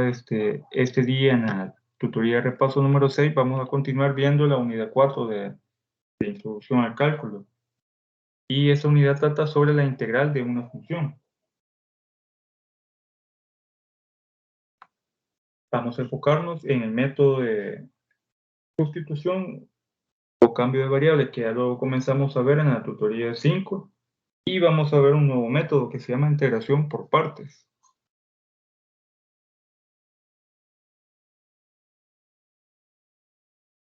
este día en la tutoría de repaso número 6, vamos a continuar viendo la unidad 4 de introducción al cálculo. Y esta unidad trata sobre la integral de una función. Vamos a enfocarnos en el método de sustitución o cambio de variable, que ya lo comenzamos a ver en la tutoría 5. Y vamos a ver un nuevo método que se llama integración por partes.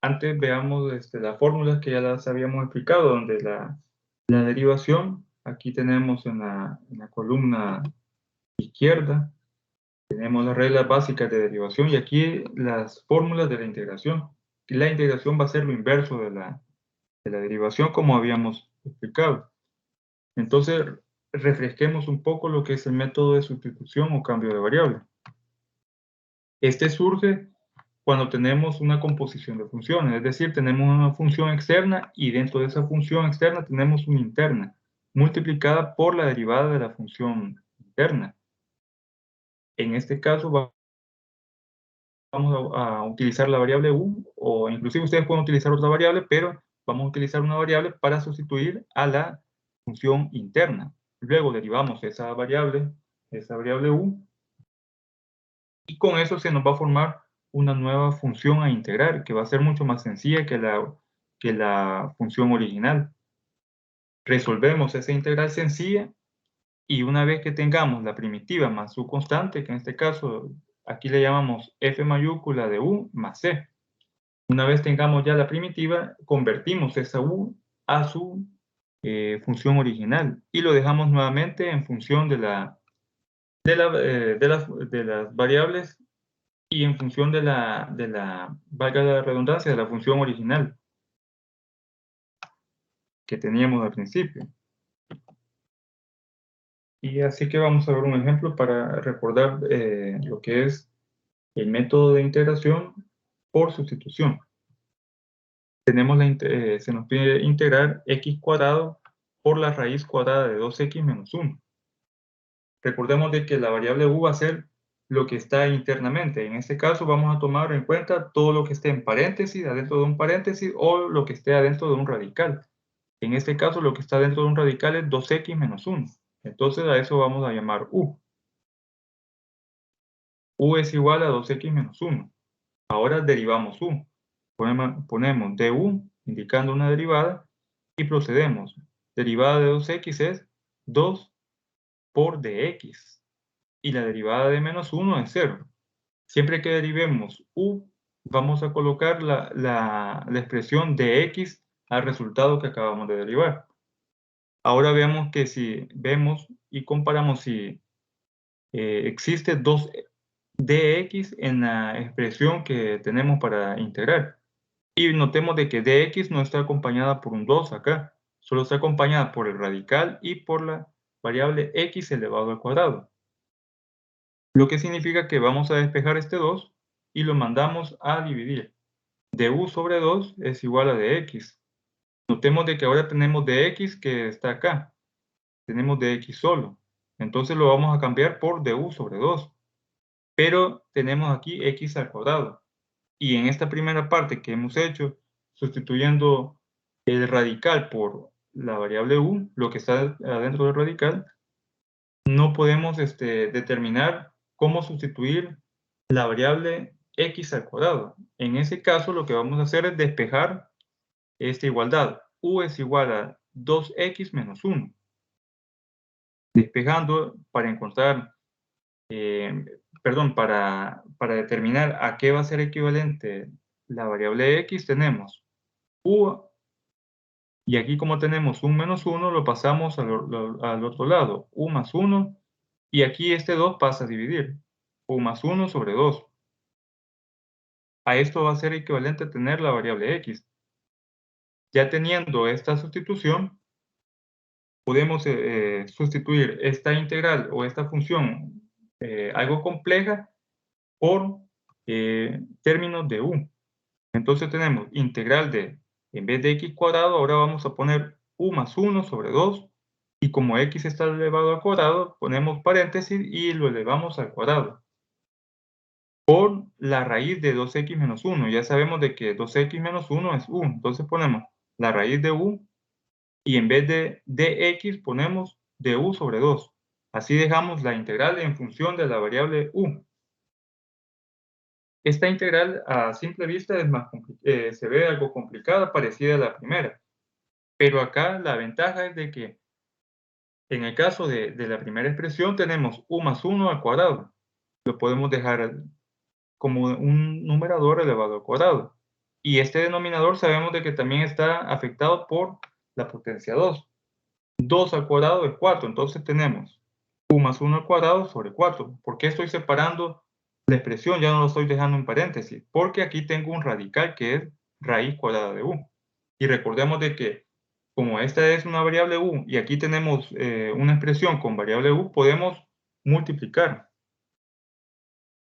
Antes veamos las fórmulas que ya las habíamos explicado, donde la derivación, aquí tenemos en la columna izquierda, tenemos las reglas básicas de derivación y aquí las fórmulas de la integración. Y la integración va a ser lo inverso de la derivación, como habíamos explicado. Entonces, refresquemos un poco lo que es el método de sustitución o cambio de variable. Este surge cuando tenemos una composición de funciones, es decir, tenemos una función externa y dentro de esa función externa tenemos una interna, multiplicada por la derivada de la función interna. En este caso vamos a utilizar la variable u, o inclusive ustedes pueden utilizar otra variable, pero vamos a utilizar una variable para sustituir a la función interna. Luego derivamos esa variable u, y con eso se nos va a formar una nueva función a integrar, que va a ser mucho más sencilla que la función original. Resolvemos esa integral sencilla y una vez que tengamos la primitiva más su constante, que en este caso aquí le llamamos f mayúscula de u más c. Una vez tengamos ya la primitiva, convertimos esa u a su función original y lo dejamos nuevamente en función de las variables y en función de valga la redundancia, de la función original que teníamos al principio. Y así que vamos a ver un ejemplo para recordar lo que es el método de integración por sustitución. Tenemos se nos pide integrar x cuadrado por la raíz cuadrada de 2x menos 1. Recordemos de que la variable u va a ser lo que está internamente. En este caso vamos a tomar en cuenta todo lo que esté en paréntesis, adentro de un paréntesis, o lo que esté adentro de un radical. En este caso lo que está dentro de un radical es 2x menos 1. Entonces a eso vamos a llamar u. U es igual a 2x menos 1. Ahora derivamos u. Ponemos du, indicando una derivada, y procedemos. Derivada de 2x es 2 por dx. Y la derivada de menos 1 es 0. Siempre que derivemos u, vamos a colocar la expresión de x al resultado que acabamos de derivar. Ahora veamos que si vemos y comparamos si existe 2 dx en la expresión que tenemos para integrar. Y notemos de que dx no está acompañada por un 2 acá, solo está acompañada por el radical y por la variable x elevado al cuadrado. Lo que significa que vamos a despejar este 2 y lo mandamos a dividir. Du sobre 2 es igual a dx. Notemos de que ahora tenemos dx que está acá. Tenemos dx solo. Entonces lo vamos a cambiar por du sobre 2. Pero tenemos aquí x al cuadrado. Y en esta primera parte que hemos hecho, sustituyendo el radical por la variable u, lo que está adentro del radical, no podemos determinar cómo sustituir la variable x al cuadrado. En ese caso, lo que vamos a hacer es despejar esta igualdad. U es igual a 2x menos 1. Despejando para encontrar, para determinar a qué va a ser equivalente la variable x, tenemos u, y aquí como tenemos un menos 1, lo pasamos al otro lado, u más 1, y aquí este 2 pasa a dividir, u más 1 sobre 2. A esto va a ser equivalente a tener la variable x. Ya teniendo esta sustitución, podemos sustituir esta integral o esta función algo compleja por términos de u. Entonces tenemos integral de, en vez de x cuadrado, ahora vamos a poner u más 1 sobre 2, y como x está elevado al cuadrado, ponemos paréntesis y lo elevamos al cuadrado. por la raíz de 2x menos 1. Ya sabemos de que 2x menos 1 es u. Entonces ponemos la raíz de u y en vez de dx ponemos du sobre 2. Así dejamos la integral en función de la variable u. Esta integral a simple vista se ve algo complicada, parecida a la primera. Pero acá la ventaja es de que en el caso de la primera expresión tenemos u más 1 al cuadrado. Lo podemos dejar como un numerador elevado al cuadrado. Y este denominador sabemos de que también está afectado por la potencia 2. 2 al cuadrado es 4, entonces tenemos u más 1 al cuadrado sobre 4. ¿Por qué estoy separando la expresión? Ya no lo estoy dejando en paréntesis, porque aquí tengo un radical que es raíz cuadrada de u. Y recordemos de que como esta es una variable u y aquí tenemos una expresión con variable u, podemos multiplicar.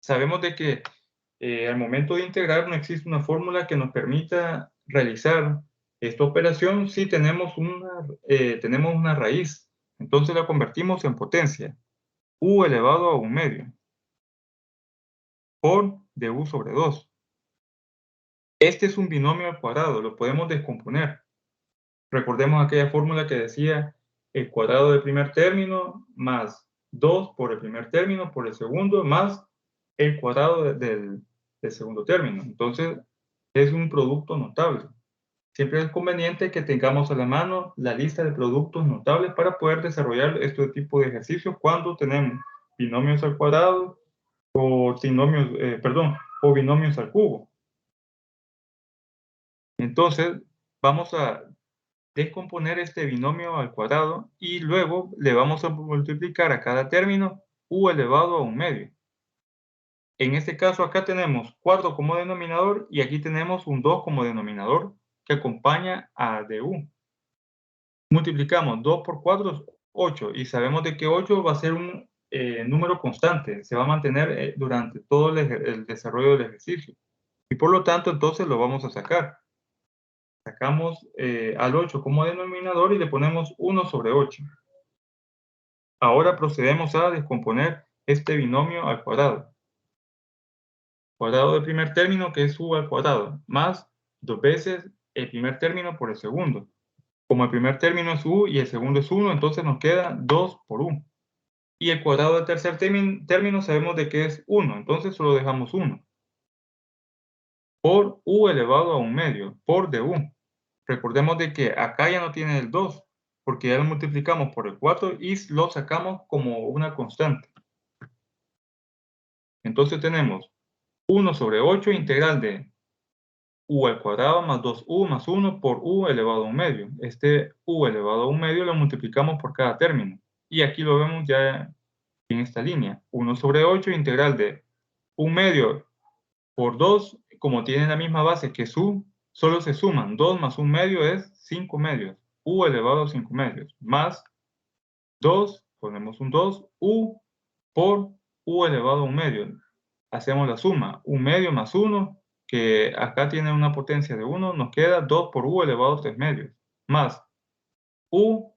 Sabemos de que al momento de integrar no existe una fórmula que nos permita realizar esta operación si tenemos una raíz. Entonces la convertimos en potencia. U elevado a 1/2 por du sobre 2. Este es un binomio al cuadrado, lo podemos descomponer. Recordemos aquella fórmula que decía el cuadrado del primer término más 2 por el primer término por el segundo más el cuadrado del segundo término. Entonces, es un producto notable. Siempre es conveniente que tengamos a la mano la lista de productos notables para poder desarrollar este tipo de ejercicios cuando tenemos binomios al cuadrado o o binomios al cubo. Entonces, vamos a descomponer este binomio al cuadrado y luego le vamos a multiplicar a cada término u elevado a 1/2. En este caso acá tenemos 4 como denominador y aquí tenemos un 2 como denominador que acompaña a du. Multiplicamos 2 por 4 es 8 y sabemos de que 8 va a ser un número constante, se va a mantener durante todo el desarrollo del ejercicio. Y por lo tanto entonces lo vamos a sacar. Sacamos al 8 como denominador y le ponemos 1 sobre 8. Ahora procedemos a descomponer este binomio al cuadrado. Cuadrado del primer término, que es u al cuadrado, más 2 veces el primer término por el segundo. Como el primer término es u y el segundo es 1, entonces nos queda 2 por u. Y el cuadrado del tercer término sabemos de que es 1, entonces solo dejamos 1. Por u elevado a 1/2, por du. Recordemos de que acá ya no tiene el 2, porque ya lo multiplicamos por el 4 y lo sacamos como una constante. Entonces tenemos 1 sobre 8 integral de u al cuadrado más 2u más 1 por u elevado a 1/2. Este u elevado a 1/2 lo multiplicamos por cada término. Y aquí lo vemos ya en esta línea. 1 sobre 8 integral de 1/2 por 2, como tiene la misma base que su, solo se suman. 2 más 1/2 es 5/2. U elevado a 5/2. Más 2, ponemos un 2, u por u elevado a 1/2. Hacemos la suma, 1/2 más 1, que acá tiene una potencia de 1, nos queda 2 por u elevado a 3/2, más u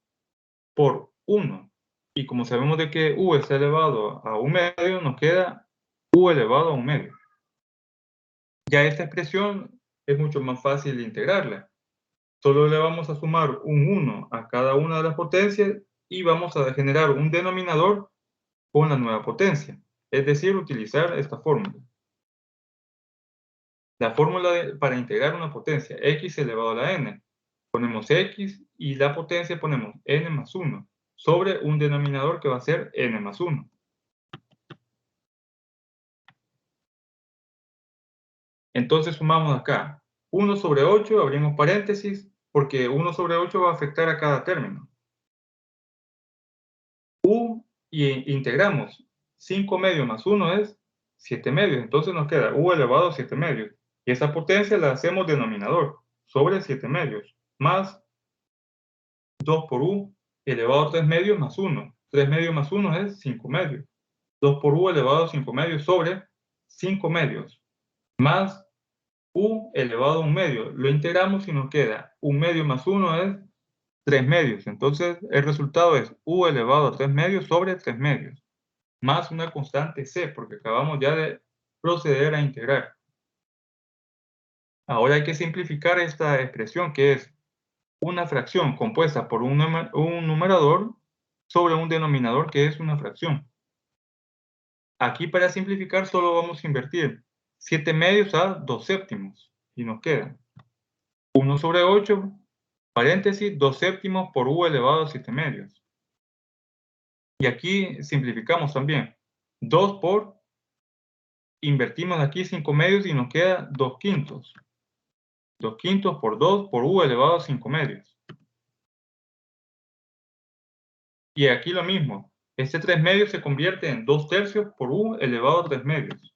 por 1. Y como sabemos de que u es elevado a 1/2, nos queda u elevado a 1/2. Ya esta expresión es mucho más fácil de integrarla. Solo le vamos a sumar un 1 a cada una de las potencias y vamos a generar un denominador con la nueva potencia, es decir, utilizar esta fórmula. La fórmula para integrar una potencia, x elevado a la n, ponemos x y la potencia ponemos n más 1 sobre un denominador que va a ser n más 1. Entonces sumamos acá 1 sobre 8, abrimos paréntesis, porque 1 sobre 8 va a afectar a cada término. U y integramos 5/2 más 1 es 7/2, entonces nos queda u elevado a 7/2. Y esa potencia la hacemos denominador sobre 7/2 más 2 por u elevado a 3/2 más 1. 3/2 más 1 es 5/2. 2 por u elevado a 5/2 sobre 5/2 más u elevado a 1/2. Lo integramos y nos queda 1/2 más 1 es 3/2. Entonces el resultado es u elevado a 3/2 sobre 3/2 más una constante c, porque acabamos ya de proceder a integrar. Ahora hay que simplificar esta expresión, que es una fracción compuesta por un numerador sobre un denominador que es una fracción. Aquí, para simplificar, solo vamos a invertir 7 medios a 2 séptimos y nos queda 1 sobre 8, paréntesis, 2 séptimos por u elevado a 7 medios. Y aquí simplificamos también. 2 por, invertimos aquí 5 medios y nos queda 2 quintos. 2 quintos por 2 por u elevado a 5 medios. Y aquí lo mismo. Este 3 medios se convierte en 2 tercios por u elevado a 3 medios.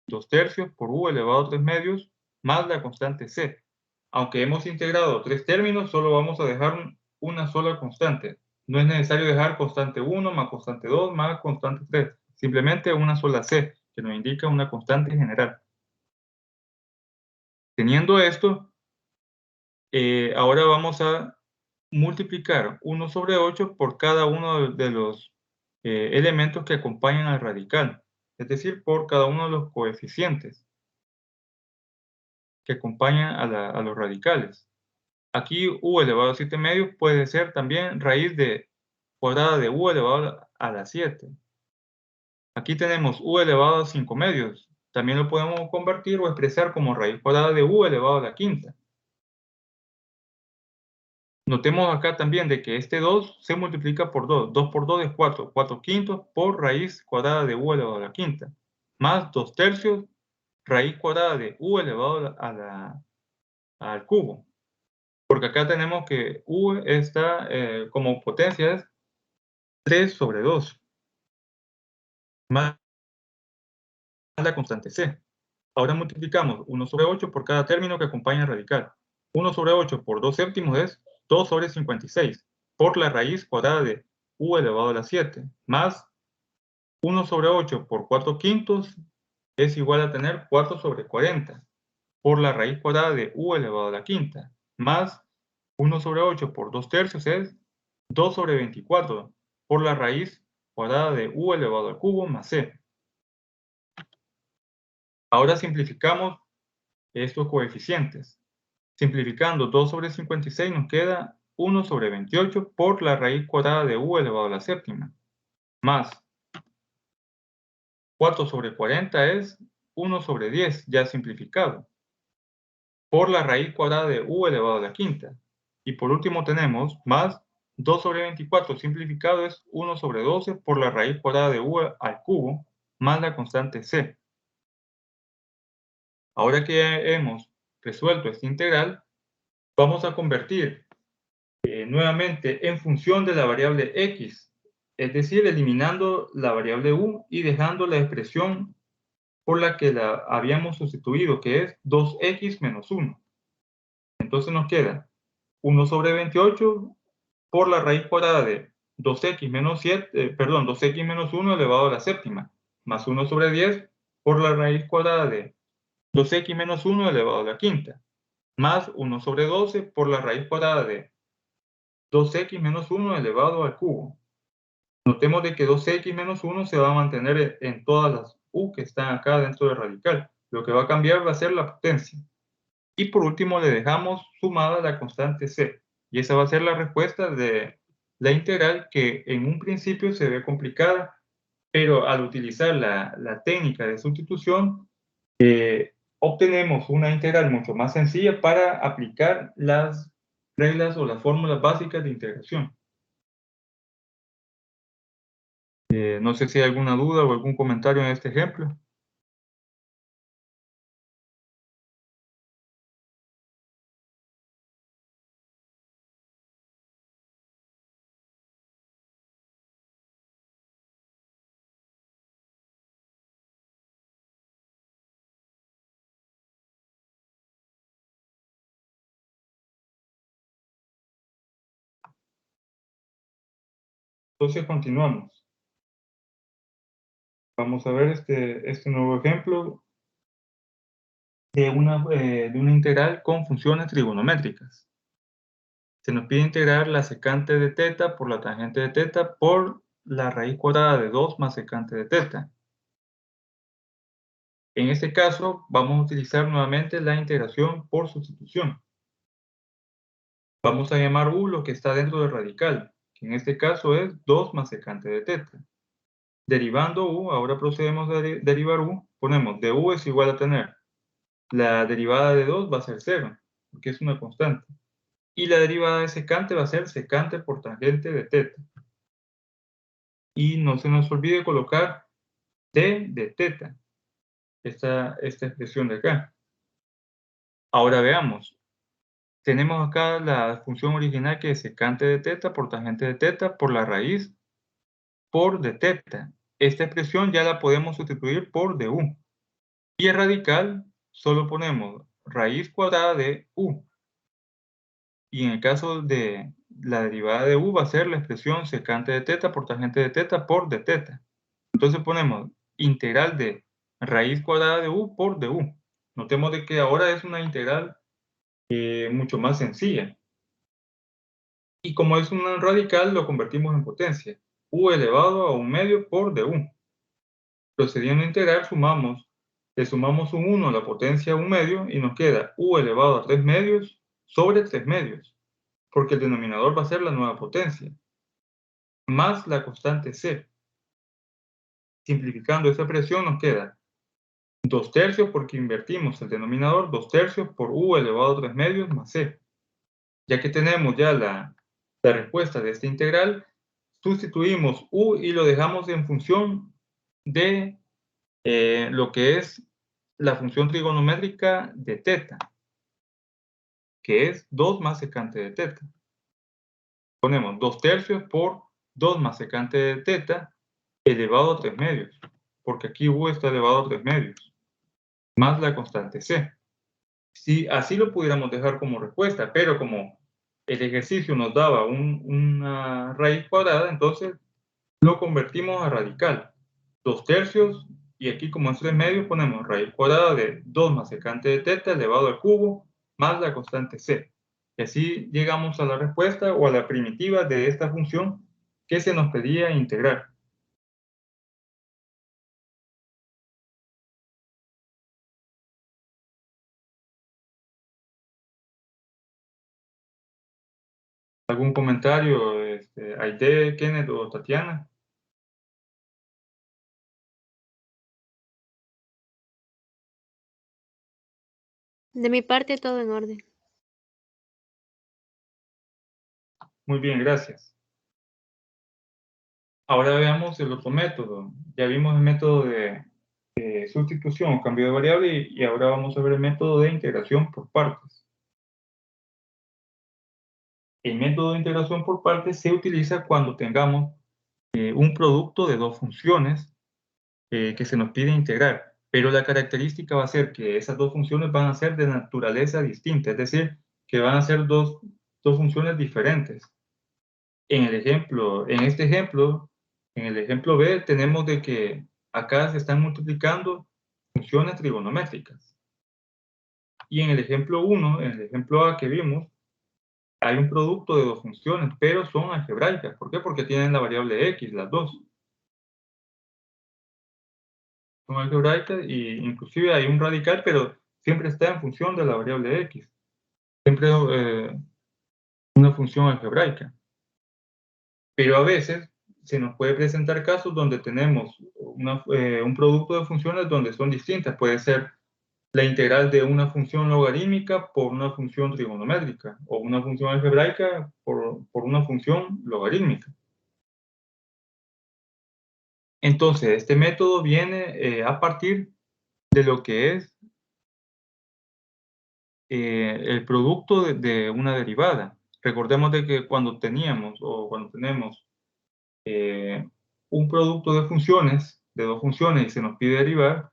2 tercios por u elevado a 3 medios más la constante c. Aunque hemos integrado 3 términos, solo vamos a dejar una sola constante. No es necesario dejar constante 1 más constante 2 más constante 3. Simplemente una sola c, que nos indica una constante general. Teniendo esto, ahora vamos a multiplicar 1 sobre 8 por cada uno de los elementos que acompañan al radical, es decir, por cada uno de los coeficientes que acompañan a los radicales. Aquí u elevado a 7 medios puede ser también raíz de cuadrada de u elevado a la 7. Aquí tenemos u elevado a 5 medios. También lo podemos convertir o expresar como raíz cuadrada de u elevado a la quinta. Notemos acá también de que este 2 se multiplica por 2. 2 por 2 es 4. 4 quintos por raíz cuadrada de u elevado a la quinta. Más 2 tercios raíz cuadrada de u elevado al cubo. Porque acá tenemos que u está como potencia es 3 sobre 2. Más la constante c. Ahora multiplicamos 1 sobre 8 por cada término que acompaña al radical. 1 sobre 8 por 2 séptimos es 2 sobre 56 por la raíz cuadrada de u elevado a la 7, más 1 sobre 8 por 4 quintos es igual a tener 4 sobre 40 por la raíz cuadrada de u elevado a la quinta, más 1 sobre 8 por 2 tercios es 2 sobre 24 por la raíz cuadrada de u elevado al cubo más c. Ahora simplificamos estos coeficientes. Simplificando 2 sobre 56 nos queda 1 sobre 28 por la raíz cuadrada de u elevado a la séptima, más 4 sobre 40 es 1 sobre 10 ya simplificado, por la raíz cuadrada de u elevado a la quinta. Y por último tenemos más 2 sobre 24 simplificado es 1 sobre 12 por la raíz cuadrada de u al cubo más la constante c. Ahora que hemos resuelto esta integral, vamos a convertir nuevamente en función de la variable x, es decir, eliminando la variable u y dejando la expresión por la que la habíamos sustituido, que es 2x menos 1. Entonces nos queda 1 sobre 28 por la raíz cuadrada de 2x menos 2x menos 1 elevado a la séptima, más 1 sobre 10 por la raíz cuadrada de 2x menos 1 elevado a la quinta, más 1 sobre 12 por la raíz cuadrada de 2x menos 1 elevado al cubo. Notemos de que 2x menos 1 se va a mantener en todas las u que están acá dentro del radical. Lo que va a cambiar va a ser la potencia. Y por último le dejamos sumada la constante c. Y esa va a ser la respuesta de la integral, que en un principio se ve complicada, pero al utilizar la técnica de sustitución, obtenemos una integral mucho más sencilla para aplicar las reglas o las fórmulas básicas de integración. No sé si hay alguna duda o algún comentario en este ejemplo. Entonces continuamos. Vamos a ver este nuevo ejemplo de una integral con funciones trigonométricas. Se nos pide integrar la secante de teta por la tangente de teta por la raíz cuadrada de 2 más secante de teta. En este caso, vamos a utilizar nuevamente la integración por sustitución. Vamos a llamar u lo que está dentro del radical, que en este caso es 2 más secante de teta. Derivando u, ahora procedemos a derivar u, ponemos de u es igual a tener la derivada de 2 va a ser 0, porque es una constante. Y la derivada de secante va a ser secante por tangente de teta. Y no se nos olvide colocar d de teta, esta expresión de acá. Ahora veamos. Tenemos acá la función original que es secante de teta por tangente de teta por la raíz por de teta. Esta expresión ya la podemos sustituir por du. Y el radical solo ponemos raíz cuadrada de u. Y en el caso de la derivada de u va a ser la expresión secante de teta por tangente de teta por de teta. Entonces ponemos integral de raíz cuadrada de u por du. Notemos de que ahora es una integral mucho más sencilla. Y como es un radical, lo convertimos en potencia. U elevado a 1/2 por du. Procediendo a integrar, le sumamos un 1 a la potencia 1/2 y nos queda u elevado a 3/2 sobre 3/2, porque el denominador va a ser la nueva potencia, más la constante c. Simplificando esa expresión nos queda 2/3 porque invertimos el denominador, 2/3 por u elevado a 3/2 más c. Ya que tenemos ya la respuesta de esta integral, sustituimos u y lo dejamos en función de lo que es la función trigonométrica de teta, que es 2 más secante de teta. Ponemos 2/3 por 2 más secante de teta elevado a 3/2, porque aquí u está elevado a 3/2, más la constante c. Si así lo pudiéramos dejar como respuesta, pero como el ejercicio nos daba una raíz cuadrada, entonces lo convertimos a radical. 2/3, y aquí como es 3/2 ponemos raíz cuadrada de 2 más secante de teta elevado al cubo más la constante c. Y así llegamos a la respuesta o a la primitiva de esta función que se nos pedía integrar. ¿Algún comentario, Aide, Kenneth o Tatiana? De mi parte, todo en orden. Muy bien, gracias. Ahora veamos el otro método. Ya vimos el método de sustitución o cambio de variable y ahora vamos a ver el método de integración por partes. El método de integración por partes se utiliza cuando tengamos un producto de dos funciones que se nos pide integrar, pero la característica va a ser que esas dos funciones van a ser de naturaleza distinta, es decir, que van a ser dos funciones diferentes. En este ejemplo, en el ejemplo B, tenemos de que acá se están multiplicando funciones trigonométricas. Y en el ejemplo 1, en el ejemplo A que vimos, hay un producto de dos funciones, pero son algebraicas. ¿Por qué? Porque tienen la variable x, las dos. Son algebraicas y inclusive hay un radical, pero siempre está en función de la variable x. Siempre una función algebraica. Pero a veces se nos puede presentar casos donde tenemos un producto de funciones donde son distintas. Puede ser la integral de una función logarítmica por una función trigonométrica o una función algebraica por una función logarítmica. Entonces, este método viene a partir de lo que es el producto de una derivada. Recordemos de que cuando tenemos un producto de funciones, de dos funciones y se nos pide derivar,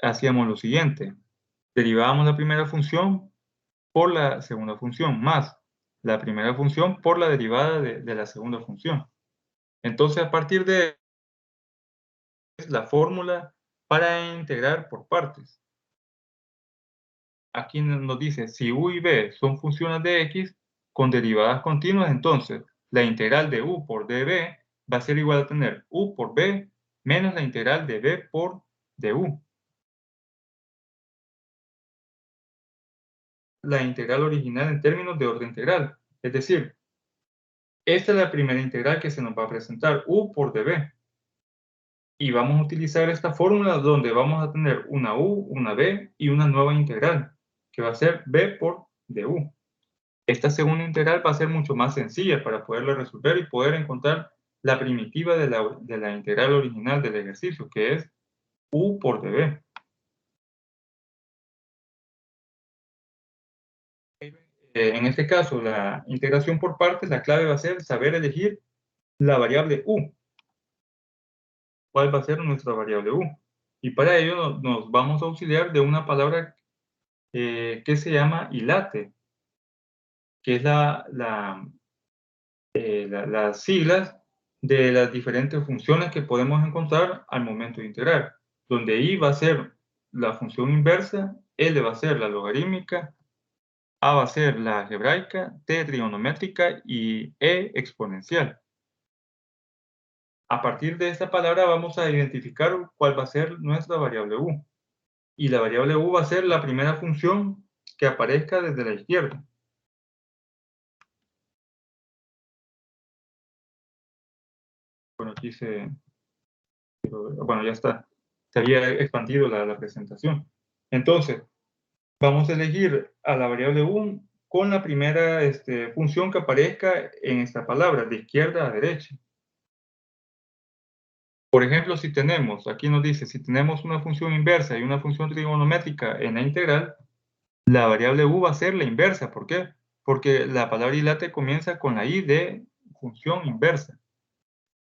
hacíamos lo siguiente. Derivábamos la primera función por la segunda función, más la primera función por la derivada de la segunda función. Entonces, a partir de la fórmula para integrar por partes. Aquí nos dice, si u y b son funciones de x con derivadas continuas, entonces la integral de u por db va a ser igual a tener u por b menos la integral de b por du. la integral original en términos de orden integral. Es decir, esta es la primera integral que se nos va a presentar, u por db. Y vamos a utilizar esta fórmula donde vamos a tener una u, una b y una nueva integral, que va a ser b por du. Esta segunda integral va a ser mucho más sencilla para poderla resolver y poder encontrar la primitiva de la integral original del ejercicio, que es u por db. En este caso, la integración por partes, la clave va a ser saber elegir la variable u. ¿Cuál va a ser nuestra variable u? Y para ello nos vamos a auxiliar de una palabra que se llama hilate, que es las siglas de las diferentes funciones que podemos encontrar al momento de integrar, donde i va a ser la función inversa, l va a ser la logarítmica, a va a ser la algebraica, t trigonométrica y e exponencial. A partir de esta palabra vamos a identificar cuál va a ser nuestra variable u. Y la variable u va a ser la primera función que aparezca desde la izquierda. Bueno, aquí bueno, ya está. Se había expandido la presentación. Entonces, vamos a elegir a la variable u con la primera función que aparezca en esta palabra, de izquierda a derecha. Por ejemplo, si tenemos, aquí nos dice, si tenemos una función inversa y una función trigonométrica en la integral, la variable u va a ser la inversa. ¿Por qué? Porque la palabra hilate comienza con la i de función inversa.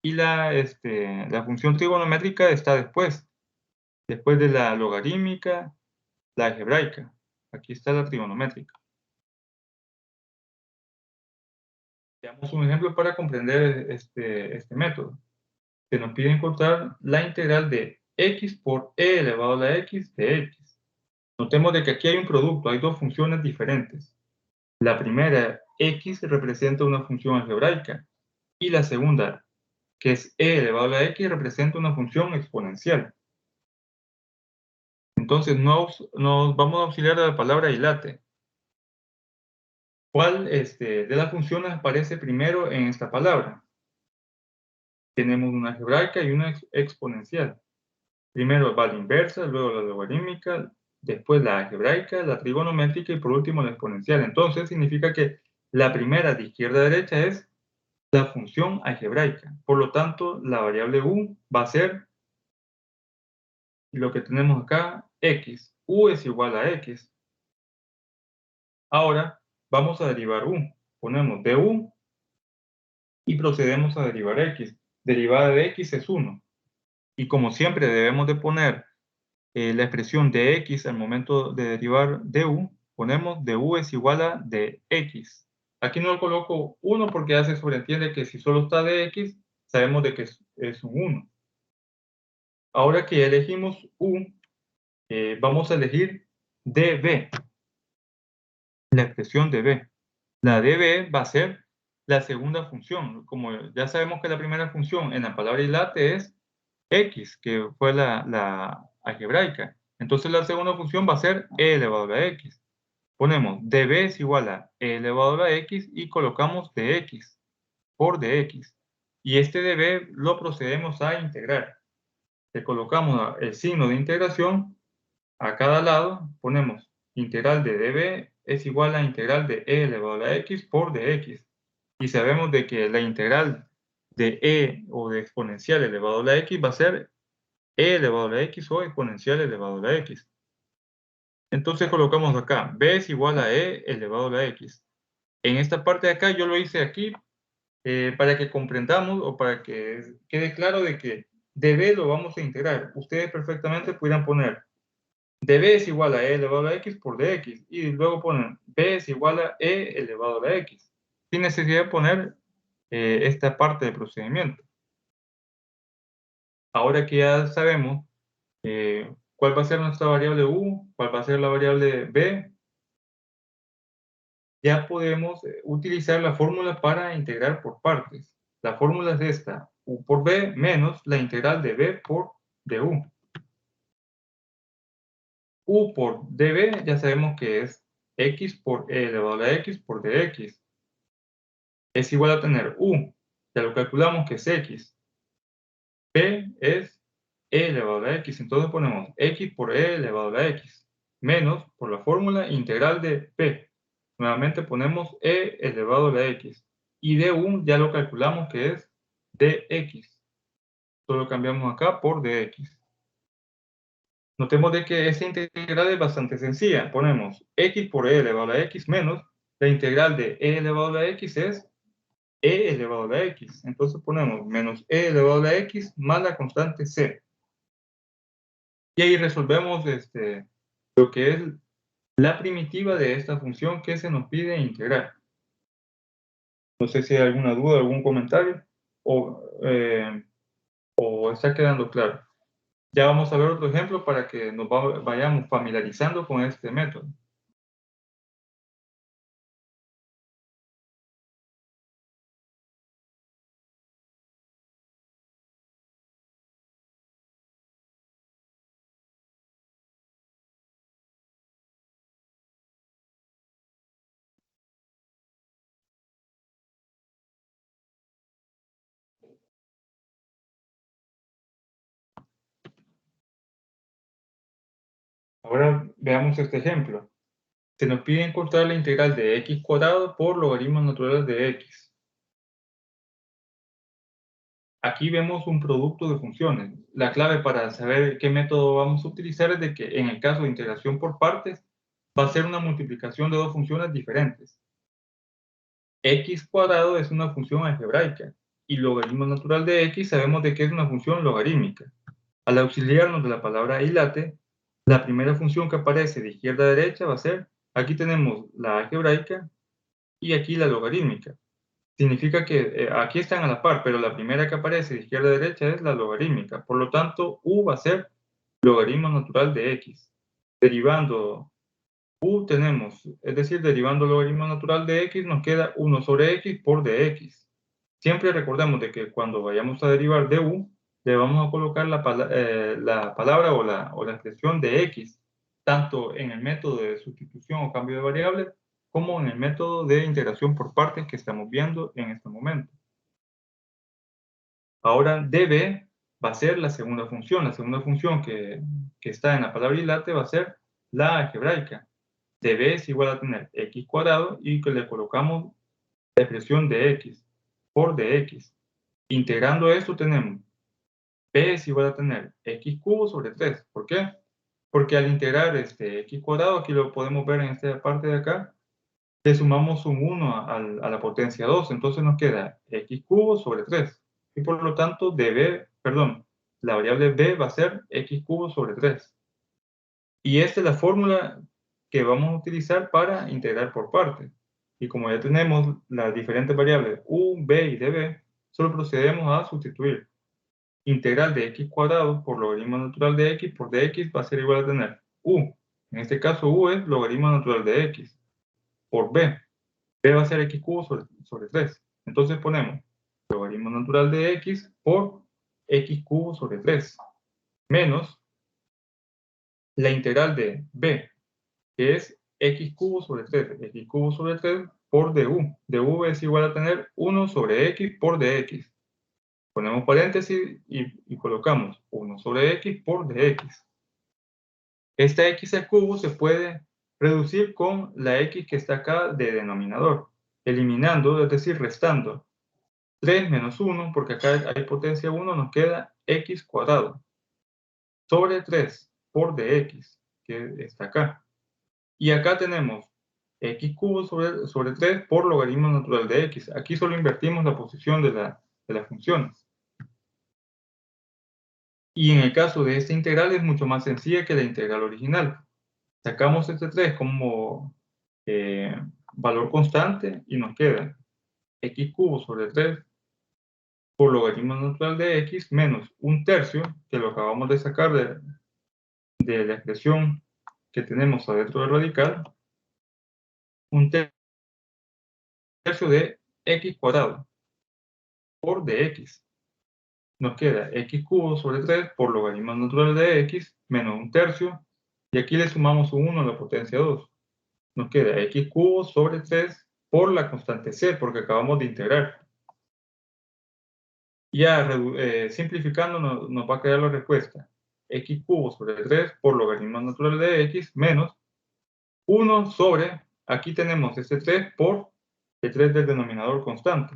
Y la función trigonométrica está después de la logarítmica, la algebraica. Aquí está la trigonométrica. Veamos un ejemplo para comprender este método. Se nos pide encontrar la integral de x por e elevado a la x de x. Notemos de que aquí hay un producto, hay dos funciones diferentes. La primera, x, representa una función algebraica y la segunda, que es e elevado a la x, representa una función exponencial. Entonces nos vamos a auxiliar de la palabra hilate. ¿Cuál de las funciones aparece primero en esta palabra? Tenemos una algebraica y una exponencial. Primero va la inversa, luego la logarítmica, después la algebraica, la trigonométrica y por último la exponencial. Entonces significa que la primera de izquierda a derecha es la función algebraica. Por lo tanto, la variable u va a ser lo que tenemos acá, x. U es igual a x. Ahora vamos a derivar u. Ponemos du y procedemos a derivar x. Derivada de x es 1. Y como siempre debemos de poner la expresión de x al momento de derivar du, ponemos du es igual a dx. Aquí no lo coloco 1 porque ya se sobreentiende que si solo está dx, sabemos de que es un 1. Ahora que ya elegimos u, vamos a elegir db, la expresión db. La db va a ser la segunda función. Como ya sabemos que la primera función en la palabra hilate es x, que fue la algebraica. Entonces la segunda función va a ser e elevado a la x. Ponemos db es igual a e elevado a la x y colocamos dx por dx. Y este db lo procedemos a integrar. Le colocamos el signo de integración a cada lado, ponemos integral de db es igual a integral de e elevado a la x por dx. Y sabemos de que la integral de e o de exponencial elevado a la x va a ser e elevado a la x o exponencial elevado a la x. Entonces colocamos acá, b es igual a e elevado a la x. En esta parte de acá yo lo hice aquí para que comprendamos o para que quede claro de que db lo vamos a integrar. Ustedes perfectamente pudieran poner db es igual a e elevado a la x por dx y luego ponen b es igual a e elevado a la x sin necesidad de poner esta parte del procedimiento. Ahora que ya sabemos cuál va a ser nuestra variable u, cuál va a ser la variable b, ya podemos utilizar la fórmula para integrar por partes. La fórmula es esta, u por b menos la integral de b por du. U por db ya sabemos que es x por e elevado a la x por dx. Es igual a tener u, ya lo calculamos que es x. P es e elevado a la x, entonces ponemos x por e elevado a la x, menos por la fórmula integral de p. Nuevamente ponemos e elevado a la x. Y du ya lo calculamos que es dx. Solo cambiamos acá por dx. Notemos de que esta integral es bastante sencilla. Ponemos x por e elevado a la x menos la integral de e elevado a la x es e elevado a la x. Entonces ponemos menos e elevado a la x más la constante c. Y ahí resolvemos lo que es la primitiva de esta función que se nos pide integrar. No sé si hay alguna duda, algún comentario o está quedando claro. Ya vamos a ver otro ejemplo para que nos vayamos familiarizando con este método. Ahora veamos este ejemplo. Se nos pide encontrar la integral de x cuadrado por logaritmos naturales de x. Aquí vemos un producto de funciones. La clave para saber qué método vamos a utilizar es de que en el caso de integración por partes va a ser una multiplicación de dos funciones diferentes. X cuadrado es una función algebraica y logaritmo natural de x sabemos de que es una función logarítmica. Al auxiliarnos de la palabra hilate, la primera función que aparece de izquierda a derecha va a ser, aquí tenemos la algebraica y aquí la logarítmica. Significa que aquí están a la par, pero la primera que aparece de izquierda a derecha es la logarítmica. Por lo tanto, u va a ser logaritmo natural de x. Derivando u tenemos, es decir, derivando el logaritmo natural de x nos queda 1 sobre x por dx. Siempre recordemos de que cuando vayamos a derivar de u, le vamos a colocar la palabra o la expresión de x, tanto en el método de sustitución o cambio de variables, como en el método de integración por partes que estamos viendo en este momento. Ahora db va a ser la segunda función que está en la palabra hilate va a ser la algebraica. Db es igual a tener x cuadrado y que le colocamos la expresión de x por dx. Integrando esto tenemos p es igual a tener x cubo sobre 3. ¿Por qué? Porque al integrar este x cuadrado, aquí lo podemos ver en esta parte de acá, le sumamos un 1 a la potencia 2, entonces nos queda x cubo sobre 3. Y por lo tanto, la variable b va a ser x cubo sobre 3. Y esta es la fórmula que vamos a utilizar para integrar por partes. Y como ya tenemos las diferentes variables u, b y db, solo procedemos a sustituir. Integral de x cuadrado por logaritmo natural de x por dx va a ser igual a tener u. En este caso u es logaritmo natural de x por b. B va a ser x cubo sobre 3. Entonces ponemos logaritmo natural de x por x cubo sobre 3 menos la integral de b, que es x cubo sobre 3. X cubo sobre 3 por du. Du es igual a tener 1 sobre x por dx. Ponemos paréntesis y colocamos 1 sobre x por dx. Esta x al cubo se puede reducir con la x que está acá de denominador, eliminando, es decir, restando 3 menos 1, porque acá hay potencia 1, nos queda x cuadrado sobre 3 por dx, que está acá. Y acá tenemos x cubo sobre 3 por logaritmo natural de x. Aquí solo invertimos la posición de las funciones. Y en el caso de esta integral es mucho más sencilla que la integral original. Sacamos este 3 como valor constante y nos queda x cubo sobre 3 por logaritmo natural de x menos un tercio, que lo acabamos de sacar de la expresión que tenemos adentro del radical, un tercio de x cuadrado por dx. Nos queda x cubo sobre 3 por logaritmo natural de x menos un tercio, y aquí le sumamos un 1 a la potencia 2. nos queda x cubo sobre 3 por la constante c, porque acabamos de integrar. Ya simplificando nos va a quedar la respuesta. X cubo sobre 3 por logaritmo natural de x menos 1 sobre, aquí tenemos este 3 por el 3 del denominador constante.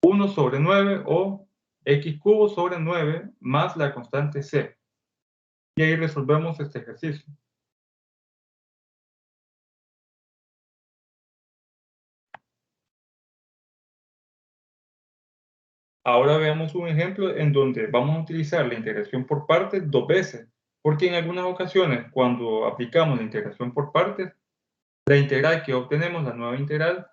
1 sobre 9 o x cubo sobre 9 más la constante c. Y ahí resolvemos este ejercicio. Ahora veamos un ejemplo en donde vamos a utilizar la integración por partes dos veces, porque en algunas ocasiones cuando aplicamos la integración por partes, la integral que obtenemos, la nueva integral,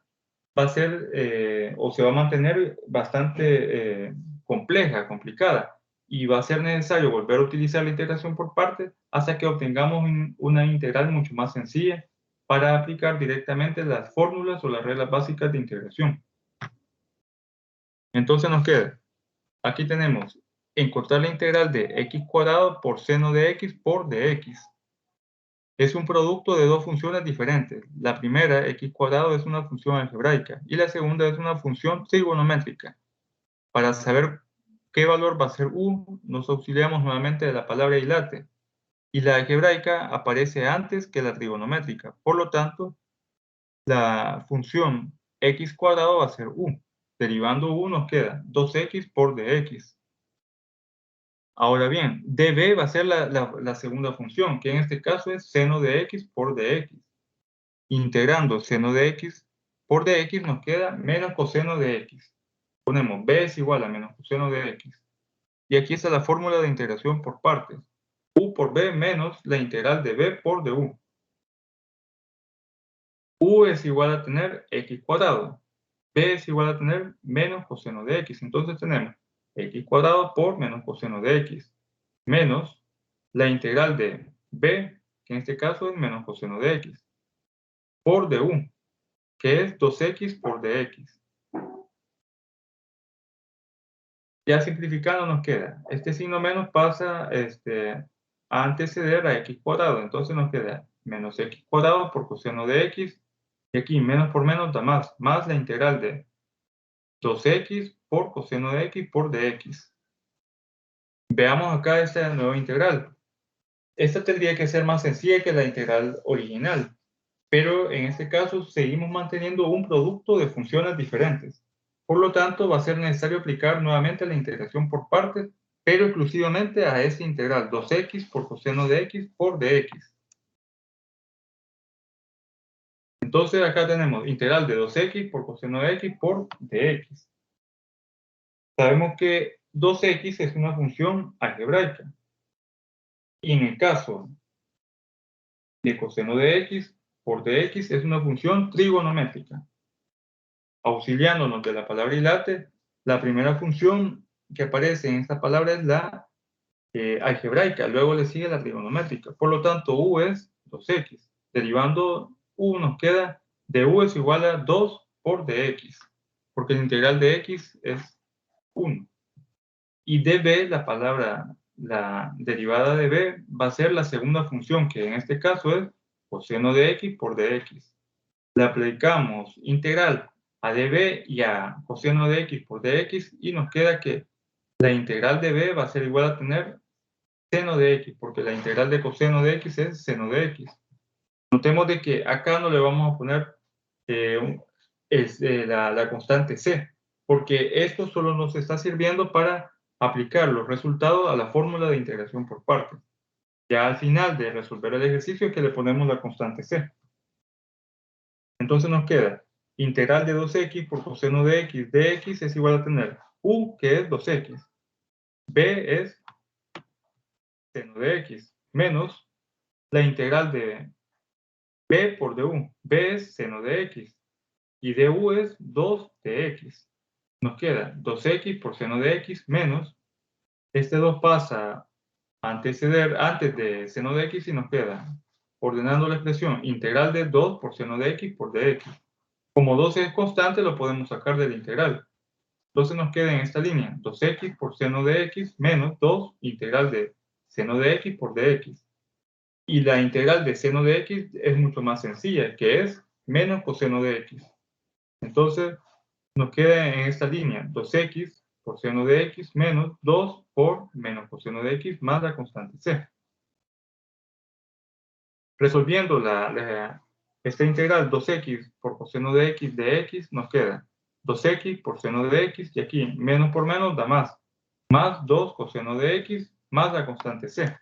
va a ser o se va a mantener bastante compleja, complicada, y va a ser necesario volver a utilizar la integración por partes hasta que obtengamos una integral mucho más sencilla para aplicar directamente las fórmulas o las reglas básicas de integración. Entonces nos queda, aquí tenemos encontrar la integral de x cuadrado por seno de x por dx. Es un producto de dos funciones diferentes. La primera, x cuadrado, es una función algebraica y la segunda es una función trigonométrica. Para saber qué valor va a ser u, nos auxiliamos nuevamente de la palabra dilate. Y la algebraica aparece antes que la trigonométrica. Por lo tanto, la función x cuadrado va a ser u. Derivando u nos queda 2x por dx. Ahora bien, db va a ser la segunda función, que en este caso es seno de x por dx. Integrando seno de x por dx nos queda menos coseno de x. Ponemos b es igual a menos coseno de x. Y aquí está la fórmula de integración por partes. U por b menos la integral de b por du. U es igual a tener x cuadrado. B es igual a tener menos coseno de x. Entonces tenemos x cuadrado por menos coseno de x. Menos la integral de b, que en este caso es menos coseno de x. Por du, que es 2x por dx. Ya simplificando nos queda, este signo menos pasa a anteceder a x cuadrado, entonces nos queda menos x cuadrado por coseno de x, y aquí menos por menos da más la integral de 2x por coseno de x por dx. Veamos acá esta nueva integral. Esta tendría que ser más sencilla que la integral original, pero en este caso seguimos manteniendo un producto de funciones diferentes. Por lo tanto, va a ser necesario aplicar nuevamente la integración por partes, pero exclusivamente a esta integral 2x por coseno de x por dx. Entonces acá tenemos integral de 2x por coseno de x por dx. Sabemos que 2x es una función algebraica. Y en el caso de coseno de x por dx es una función trigonométrica. Auxiliándonos de la palabra dilate, la primera función que aparece en esta palabra es la algebraica, luego le sigue la trigonométrica. Por lo tanto, u es 2x. Derivando u nos queda de u es igual a 2 por dx, porque la integral de x es 1. Y db, la derivada de b, va a ser la segunda función, que en este caso es coseno de x por dx. Le aplicamos integral a db y a coseno de x por dx y nos queda que la integral de b va a ser igual a tener seno de x, porque la integral de coseno de x es seno de x. Notemos de que acá no le vamos a poner la constante c, porque esto solo nos está sirviendo para aplicar los resultados a la fórmula de integración por partes. Ya al final de resolver el ejercicio es que le ponemos la constante c. Entonces nos queda integral de 2x por coseno de x dx es igual a tener u, que es 2x, b es seno de x, menos la integral de b por du. B es seno de x y du es 2 de x. Nos queda 2x por seno de x menos, este 2 pasa a anteceder antes de seno de x y nos queda, ordenando la expresión, integral de 2 por seno de x por dx. Como 2 es constante, lo podemos sacar de la integral. Entonces nos queda en esta línea 2x por seno de x menos 2 integral de seno de x por dx. Y la integral de seno de x es mucho más sencilla, que es menos coseno de x. Entonces, nos queda en esta línea 2x por seno de x menos 2 por menos coseno de x más la constante c. Resolviendo esta integral 2x por coseno de x, nos queda 2x por seno de x, y aquí menos por menos da más 2 coseno de x más la constante c.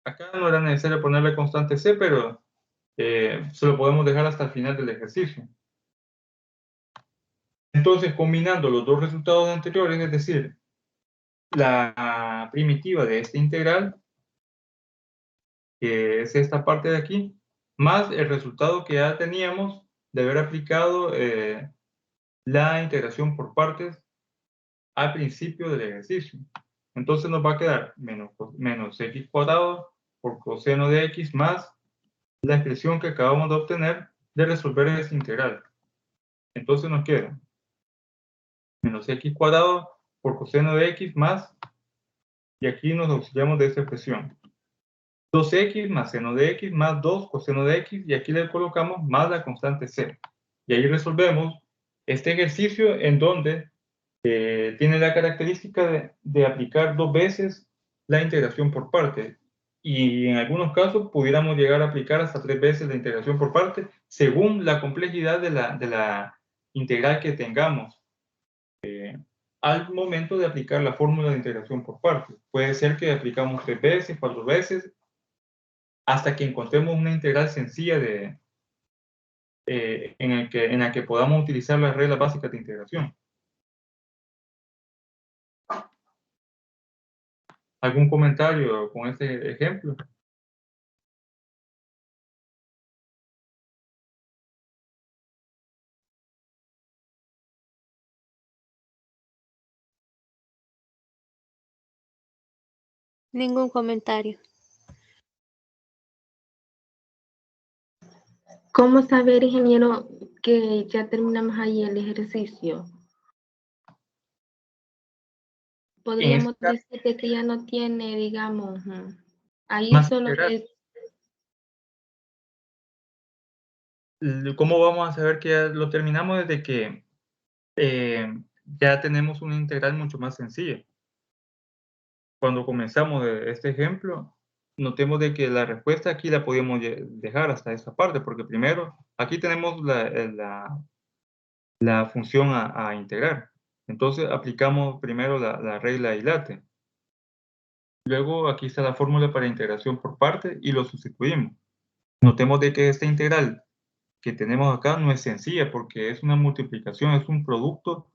Acá no era necesario ponerle constante c, pero se lo podemos dejar hasta el final del ejercicio. Entonces, combinando los dos resultados anteriores, es decir, la primitiva de esta integral, que es esta parte de aquí, más el resultado que ya teníamos de haber aplicado la integración por partes al principio del ejercicio. Entonces nos va a quedar menos x cuadrado por coseno de x más la expresión que acabamos de obtener de resolver esta integral. Entonces nos queda menos x cuadrado por coseno de x más, y aquí nos auxiliamos de esta expresión, 2x más seno de x más 2 coseno de x, y aquí le colocamos más la constante c. Y ahí resolvemos este ejercicio en donde tiene la característica de aplicar 2 veces la integración por partes. Y en algunos casos pudiéramos llegar a aplicar hasta 3 veces la integración por partes según la complejidad de la integral que tengamos al momento de aplicar la fórmula de integración por partes. Puede ser que aplicamos 3 veces, 4 veces, hasta que encontremos una integral sencilla en la que podamos utilizar las reglas básicas de integración. ¿Algún comentario con este ejemplo? Ningún comentario. ¿Cómo saber, ingeniero, que ya terminamos ahí el ejercicio? Podríamos decir que ya no tiene, digamos, ahí Más solo integral. es... ¿Cómo vamos a saber que ya lo terminamos? Desde que ya tenemos una integral mucho más sencilla. Cuando comenzamos este ejemplo, notemos de que la respuesta aquí la podíamos dejar hasta esta parte, porque primero, aquí tenemos la función a integrar. Entonces aplicamos primero la regla dilate. Luego aquí está la fórmula para integración por parte y lo sustituimos. Notemos de que esta integral que tenemos acá no es sencilla porque es una multiplicación, es un producto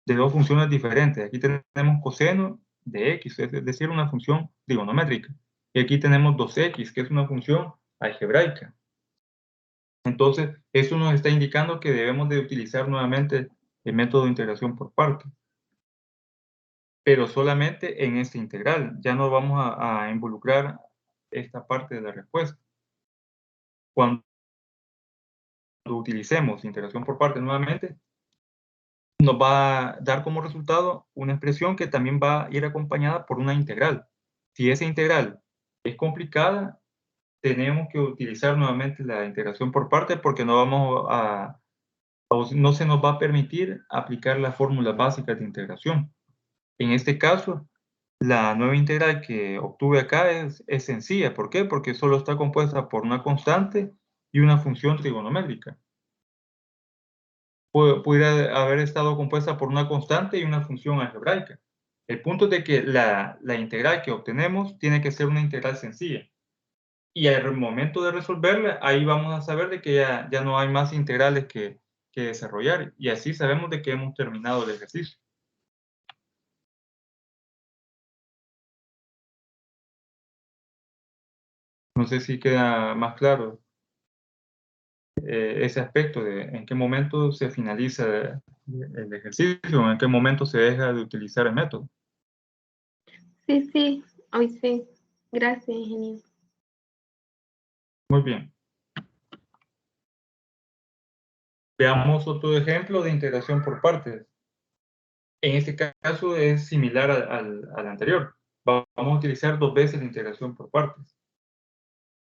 de dos funciones diferentes. Aquí tenemos coseno de x, es decir, una función trigonométrica. Y aquí tenemos 2x, que es una función algebraica. Entonces, eso nos está indicando que debemos de utilizar nuevamente el método de integración por partes. Pero solamente en esta integral. Ya no vamos a involucrar esta parte de la respuesta. Cuando utilicemos integración por partes nuevamente, nos va a dar como resultado una expresión que también va a ir acompañada por una integral. Si esa integral es complicada, tenemos que utilizar nuevamente la integración por partes porque no se nos va a permitir aplicar las fórmulas básicas de integración. En este caso, la nueva integral que obtuve acá es sencilla. ¿Por qué? Porque solo está compuesta por una constante y una función trigonométrica. Pudiera haber estado compuesta por una constante y una función algebraica. El punto es de que la integral que obtenemos tiene que ser una integral sencilla. Y al momento de resolverla, ahí vamos a saber de que ya no hay más integrales que desarrollar. Y así sabemos de que hemos terminado el ejercicio. No sé si queda más claro ese aspecto de en qué momento se finaliza el ejercicio o en qué momento se deja de utilizar el método. Sí, hoy sí. Gracias, ingeniero. Muy bien. Veamos otro ejemplo de integración por partes. En este caso es similar al anterior. vamos a utilizar 2 veces la integración por partes.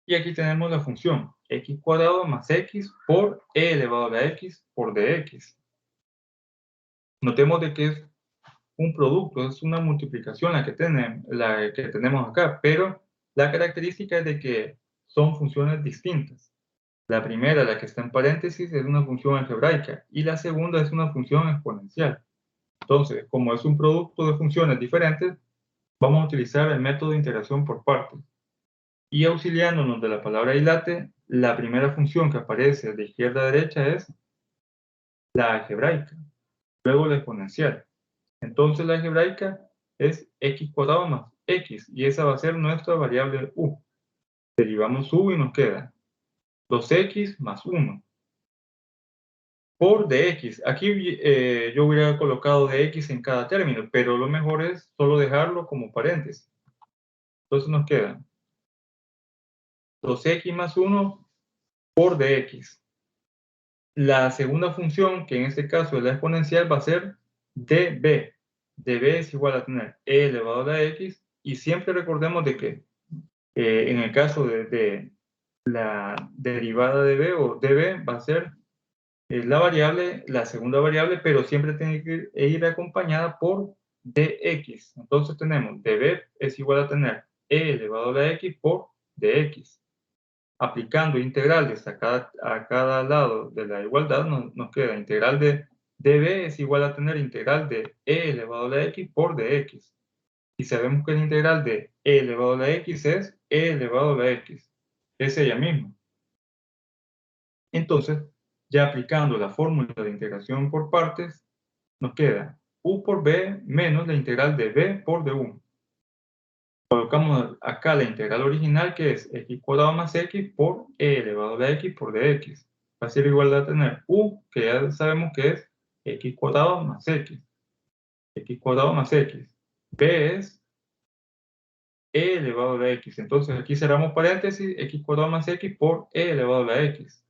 Y aquí tenemos la función x cuadrado más x por e elevado a la x por dx. Notemos de que es un producto, es una multiplicación la que tenemos acá, pero la característica es de que son funciones distintas. La primera, la que está en paréntesis, es una función algebraica y la segunda es una función exponencial. Entonces, como es un producto de funciones diferentes, vamos a utilizar el método de integración por partes. Y auxiliándonos de la palabra dilate, la primera función que aparece de izquierda a derecha es la algebraica, luego la exponencial. Entonces la algebraica es x cuadrado más x, y esa va a ser nuestra variable u. Derivamos u y nos queda 2x más 1 por dx. Aquí yo hubiera colocado dx en cada término, pero lo mejor es solo dejarlo como paréntesis. Entonces nos queda 2x más 1 por dx. La segunda función, que en este caso es la exponencial, va a ser db. db es igual a tener e elevado a la x, y siempre recordemos de que en el caso de la derivada de b o db va a ser la variable, la segunda variable, pero siempre tiene que ir acompañada por dx. Entonces tenemos db es igual a tener e elevado a la x por dx. Aplicando integrales a cada lado de la igualdad, nos queda integral de db es igual a tener integral de e elevado a la x por dx. Y sabemos que la integral de e elevado a la x es e elevado a la x. Es ella misma. Entonces, ya aplicando la fórmula de integración por partes, nos queda u por b menos la integral de b por du. Colocamos acá la integral original, que es x cuadrado más x por e elevado a la x por dx. Va a ser igual a tener u, que ya sabemos que es x cuadrado más x. X cuadrado más x. B es e elevado a la x. Entonces aquí cerramos paréntesis, x cuadrado más x por e elevado a la x.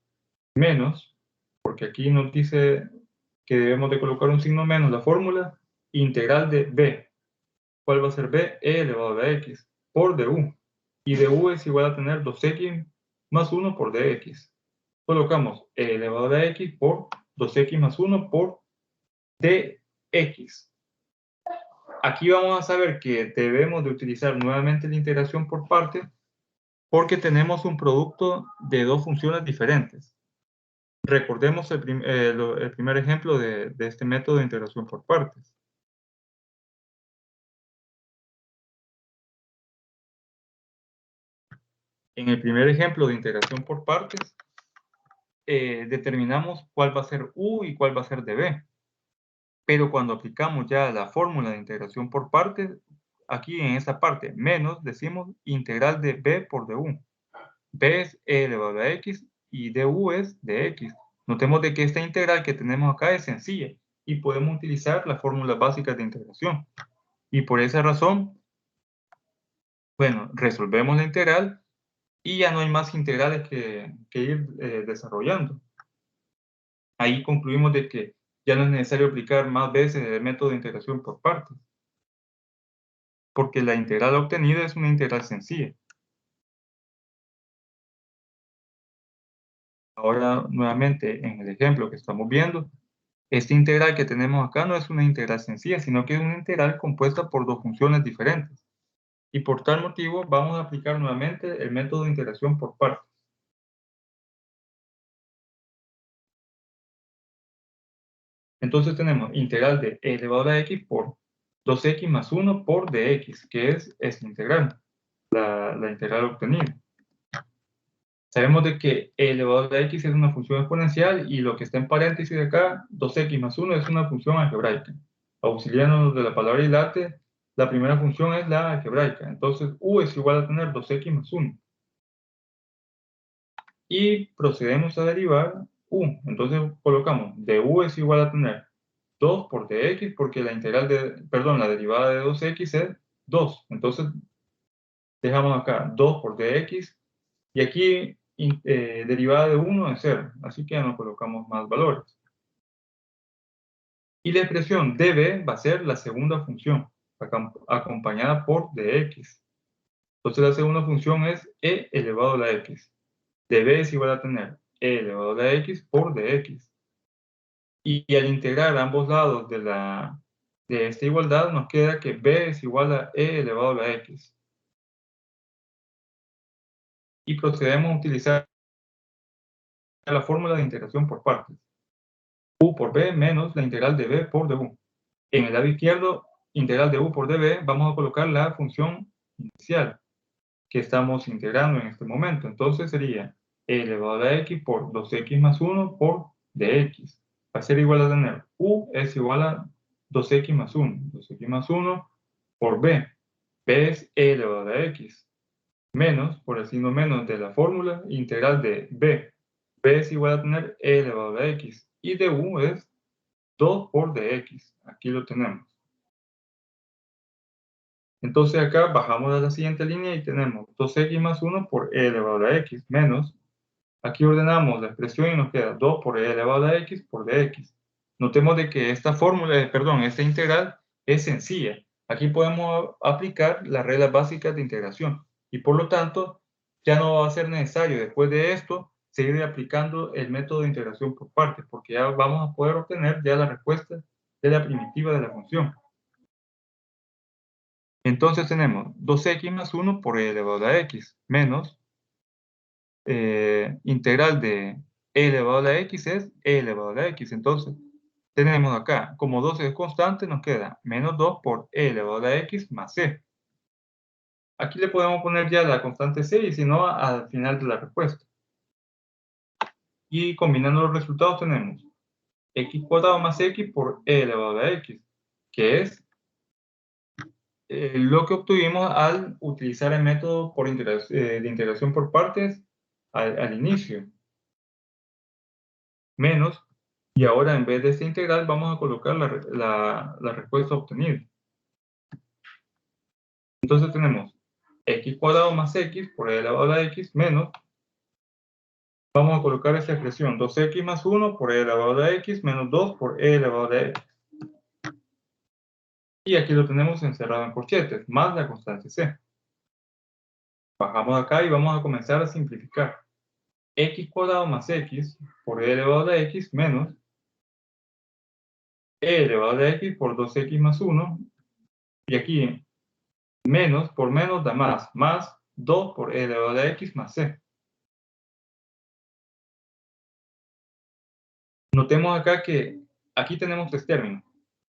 Menos, porque aquí nos dice que debemos de colocar un signo menos, la fórmula integral de b. ¿Cuál va a ser b? E elevado a la x por du. Y du es igual a tener 2x más 1 por dx. Colocamos e elevado a la x por 2x más 1 por dx. Aquí vamos a saber que debemos de utilizar nuevamente la integración por partes porque tenemos un producto de dos funciones diferentes. Recordemos el primer ejemplo de este método de integración por partes. En el primer ejemplo de integración por partes, determinamos cuál va a ser u y cuál va a ser db. Pero cuando aplicamos ya la fórmula de integración por partes, aquí en esta parte menos decimos integral de b por du. B es e elevado a la x y du es dx. Notemos de que esta integral que tenemos acá es sencilla y podemos utilizar las fórmulas básicas de integración. Y por esa razón, bueno, resolvemos la integral y ya no hay más integrales que ir desarrollando. Ahí concluimos de que ya no es necesario aplicar más veces el método de integración por partes, porque la integral obtenida es una integral sencilla. Ahora, nuevamente, en el ejemplo que estamos viendo, esta integral que tenemos acá no es una integral sencilla, sino que es una integral compuesta por dos funciones diferentes. Y por tal motivo, vamos a aplicar nuevamente el método de integración por partes. Entonces tenemos integral de e elevado a la x por 2x más 1 por dx, que es esta integral, la integral obtenida. Sabemos de que e elevado a la x es una función exponencial y lo que está en paréntesis acá, 2x más 1, es una función algebraica. Auxiliándonos de la palabra dilate, la primera función es la algebraica. Entonces, u es igual a tener 2x más 1. Y procedemos a derivar u. Entonces colocamos du es igual a tener 2 por dx, porque la integral la derivada de 2x es 2. Entonces dejamos acá 2 por dx y aquí derivada de 1 es 0. Así que ya no colocamos más valores. Y la expresión db va a ser la segunda función acompañada por dx. Entonces la segunda función es e elevado a la x. Db es igual a tener e elevado a la x por dx. Y al integrar ambos lados de esta igualdad, nos queda que b es igual a e elevado a la x. Y procedemos a utilizar la fórmula de integración por partes. U por b menos la integral de b por du. En el lado izquierdo, integral de u por db, vamos a colocar la función inicial que estamos integrando en este momento. Entonces sería e elevado a la x por 2x más 1 por dx. Va a ser igual a tener u es igual a 2x más 1. 2x más 1 por b. B es e elevado a la x. Menos, por el signo menos de la fórmula, integral de b. B es igual a tener e elevado a la x. Y de u es 2 por dx. Aquí lo tenemos. Entonces acá bajamos a la siguiente línea y tenemos 2x más 1 por e elevado a la x menos, aquí ordenamos la expresión y nos queda 2 por e elevado a la x por dx. Notemos de que esta fórmula, esta integral es sencilla. Aquí podemos aplicar las reglas básicas de integración y por lo tanto ya no va a ser necesario después de esto seguir aplicando el método de integración por partes porque ya vamos a poder obtener ya la respuesta de la primitiva de la función. Entonces tenemos 2x más 1 por e elevado a la x menos integral de e elevado a la x es e elevado a la x. Entonces tenemos acá, como 2 es constante, nos queda menos 2 por e elevado a la x más c. Aquí le podemos poner ya la constante c y si no, al final de la respuesta. Y combinando los resultados tenemos x cuadrado más x por e elevado a la x, que es lo que obtuvimos al utilizar el método de integración por partes al inicio. Menos, y ahora en vez de esta integral vamos a colocar la respuesta obtenida. Entonces tenemos x cuadrado más x por e elevado a la x menos, vamos a colocar esta expresión 2x más 1 por e elevado a la x menos 2 por e elevado a la x. Y aquí lo tenemos encerrado en corchetes, más la constante c. Bajamos acá y vamos a comenzar a simplificar. X cuadrado más x por e elevado a la x menos e elevado a la x por 2x más 1. Y aquí menos por menos da más 2 por e elevado a la x más c. Notemos acá que aquí tenemos tres términos.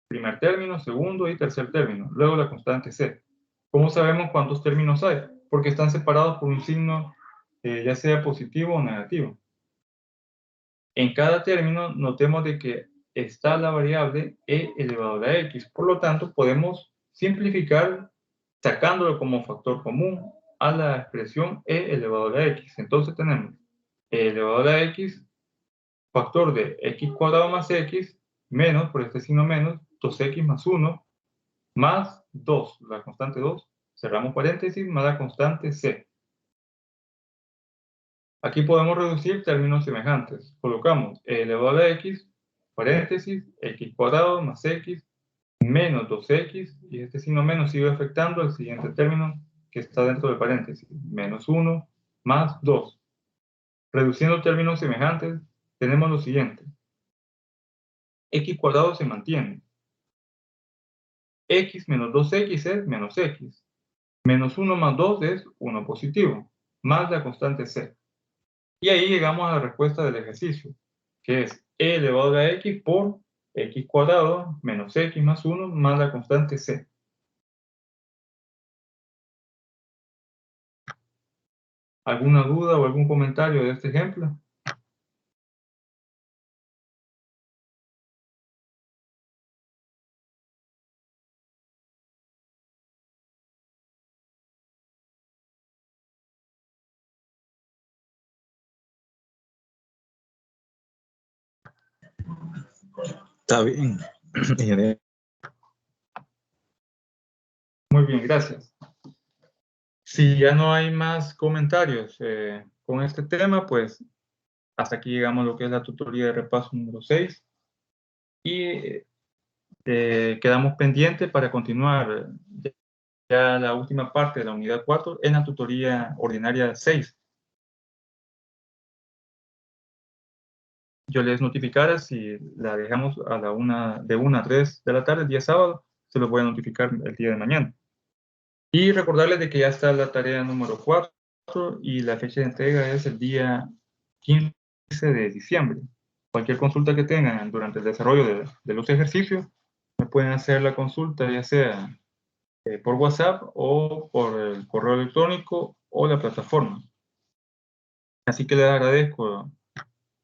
Primer término, segundo y tercer término. Luego la constante c. ¿Cómo sabemos cuántos términos hay? Porque están separados por un signo ya sea positivo o negativo. En cada término notemos de que está la variable e elevado a la x. Por lo tanto, podemos simplificar sacándolo como factor común a la expresión e elevado a la x. Entonces tenemos e elevado a la x, factor de x cuadrado más x, menos, por este signo menos, 2x más 1, más 2, la constante 2, cerramos paréntesis, más la constante c. Aquí podemos reducir términos semejantes. Colocamos e elevado a la x, paréntesis, x cuadrado más x, menos 2x, y este signo menos sigue afectando al siguiente término que está dentro del paréntesis, menos 1, más 2. Reduciendo términos semejantes, tenemos lo siguiente. X cuadrado se mantiene. X menos 2x es menos x. Menos 1 más 2 es 1 positivo, más la constante c. Y ahí llegamos a la respuesta del ejercicio, que es e elevado a la x por x cuadrado menos x más 1 más la constante c. ¿Alguna duda o algún comentario de este ejemplo? Está bien. Muy bien, gracias. Si ya no hay más comentarios con este tema, pues hasta aquí llegamos a lo que es la tutoría de repaso número 6. Y quedamos pendientes para continuar ya la última parte de la unidad 4 en la tutoría ordinaria 6. Yo les notificara si la dejamos a la de 1 a 3 de la tarde, el día sábado, se los voy a notificar el día de mañana. Y recordarles de que ya está la tarea número 4 y la fecha de entrega es el día 15 de diciembre. Cualquier consulta que tengan durante el desarrollo de los ejercicios, me pueden hacer la consulta ya sea por WhatsApp o por el correo electrónico o la plataforma. Así que les agradezco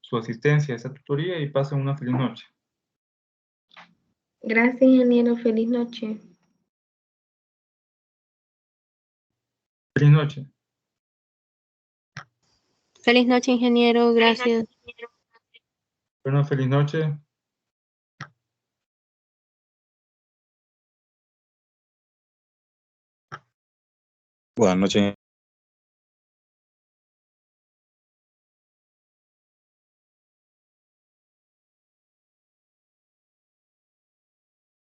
su asistencia a esta tutoría y pasen una feliz noche. Gracias, ingeniero. Feliz noche. Feliz noche. Feliz noche, ingeniero. Gracias. Bueno, feliz noche. Buenas noches.